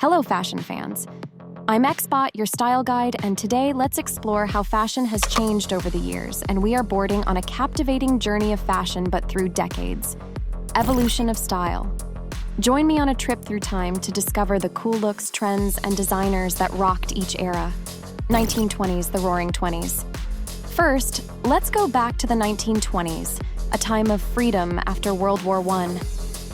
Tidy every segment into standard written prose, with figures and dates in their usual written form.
Hello, fashion fans. I'm Xbot, your style guide, and today let's explore how fashion has changed over the years, and we are boarding on a captivating journey of fashion but through decades. Evolution of style. Join me on a trip through time to discover the cool looks, trends, and designers that rocked each era. 1920s, the Roaring Twenties. First, let's go back to the 1920s, a time of freedom after World War I.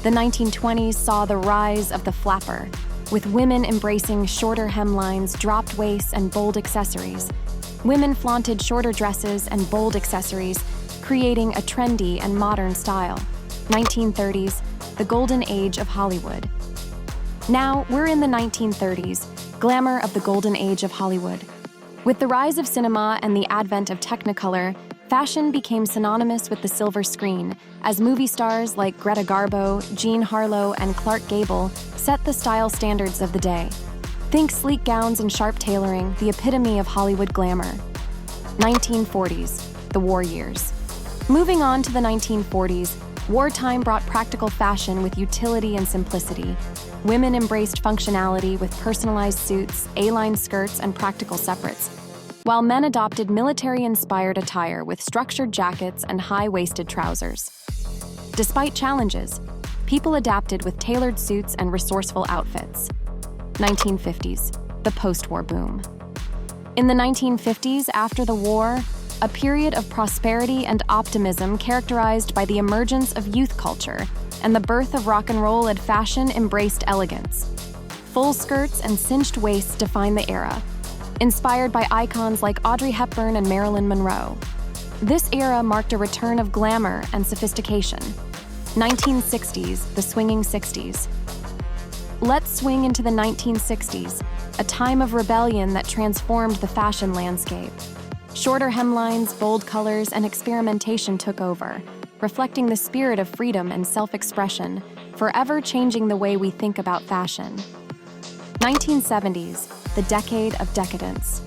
The 1920s saw the rise of the flapper, with women embracing shorter hemlines, dropped waists, and bold accessories. Women flaunted shorter dresses and bold accessories, creating a trendy and modern style. 1930s, the golden age of Hollywood. Now, we're in the 1930s, glamour of the golden age of Hollywood. With the rise of cinema and the advent of Technicolor, fashion became synonymous with the silver screen, as movie stars like Greta Garbo, Jean Harlow, and Clark Gable set the style standards of the day. Think sleek gowns and sharp tailoring, the epitome of Hollywood glamour. 1940s, the war years. Moving on to the 1940s, wartime brought practical fashion with utility and simplicity. Women embraced functionality with personalized suits, A-line skirts, and practical separates, while men adopted military-inspired attire with structured jackets and high-waisted trousers. Despite challenges, people adapted with tailored suits and resourceful outfits. 1950s, the post-war boom. In the 1950s, after the war, a period of prosperity and optimism characterized by the emergence of youth culture and the birth of rock and roll and fashion embraced elegance. Full skirts and cinched waists defined the era, inspired by icons like Audrey Hepburn and Marilyn Monroe. This era marked a return of glamour and sophistication. 1960s, the swinging 60s. Let's swing into the 1960s, a time of rebellion that transformed the fashion landscape. Shorter hemlines, bold colors, and experimentation took over, reflecting the spirit of freedom and self-expression, forever changing the way we think about fashion. 1970s, the decade of decadence.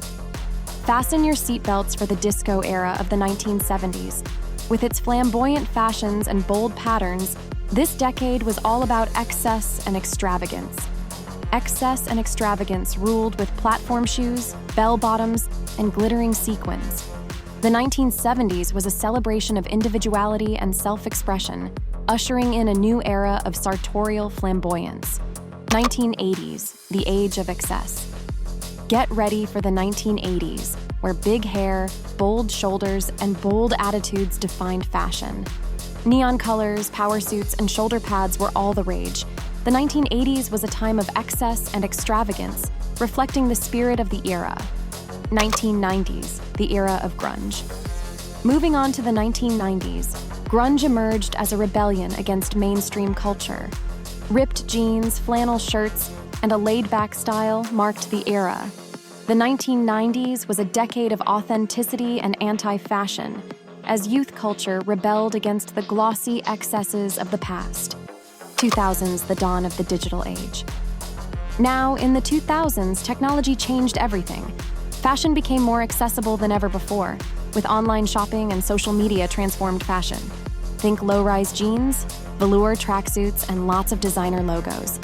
Fasten your seatbelts for the disco era of the 1970s. With its flamboyant fashions and bold patterns, this decade was all about excess and extravagance. Excess and extravagance ruled with platform shoes, bell-bottoms, and glittering sequins. The 1970s was a celebration of individuality and self-expression, ushering in a new era of sartorial flamboyance. 1980s, the age of excess. Get ready for the 1980s, where big hair, bold shoulders, and bold attitudes defined fashion. Neon colors, power suits, and shoulder pads were all the rage. The 1980s was a time of excess and extravagance, reflecting the spirit of the era. 1990s, the era of grunge. Moving on to the 1990s, grunge emerged as a rebellion against mainstream culture. Ripped jeans, flannel shirts, and a laid-back style marked the era. The 1990s was a decade of authenticity and anti-fashion, as youth culture rebelled against the glossy excesses of the past. 2000s, the dawn of the digital age. Now, in the 2000s, technology changed everything. Fashion became more accessible than ever before, with online shopping and social media transformed fashion. Think low-rise jeans, velour tracksuits, and lots of designer logos.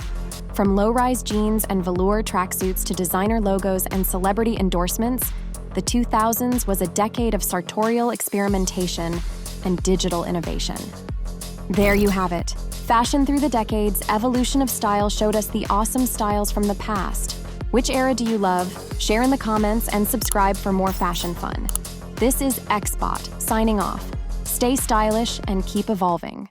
From low-rise jeans and velour tracksuits to designer logos and celebrity endorsements, the 2000s was a decade of sartorial experimentation and digital innovation. There you have it. Fashion through the decades, evolution of style showed us the awesome styles from the past. Which era do you love? Share in the comments and subscribe for more fashion fun. This is Xbot, signing off. Stay stylish and keep evolving.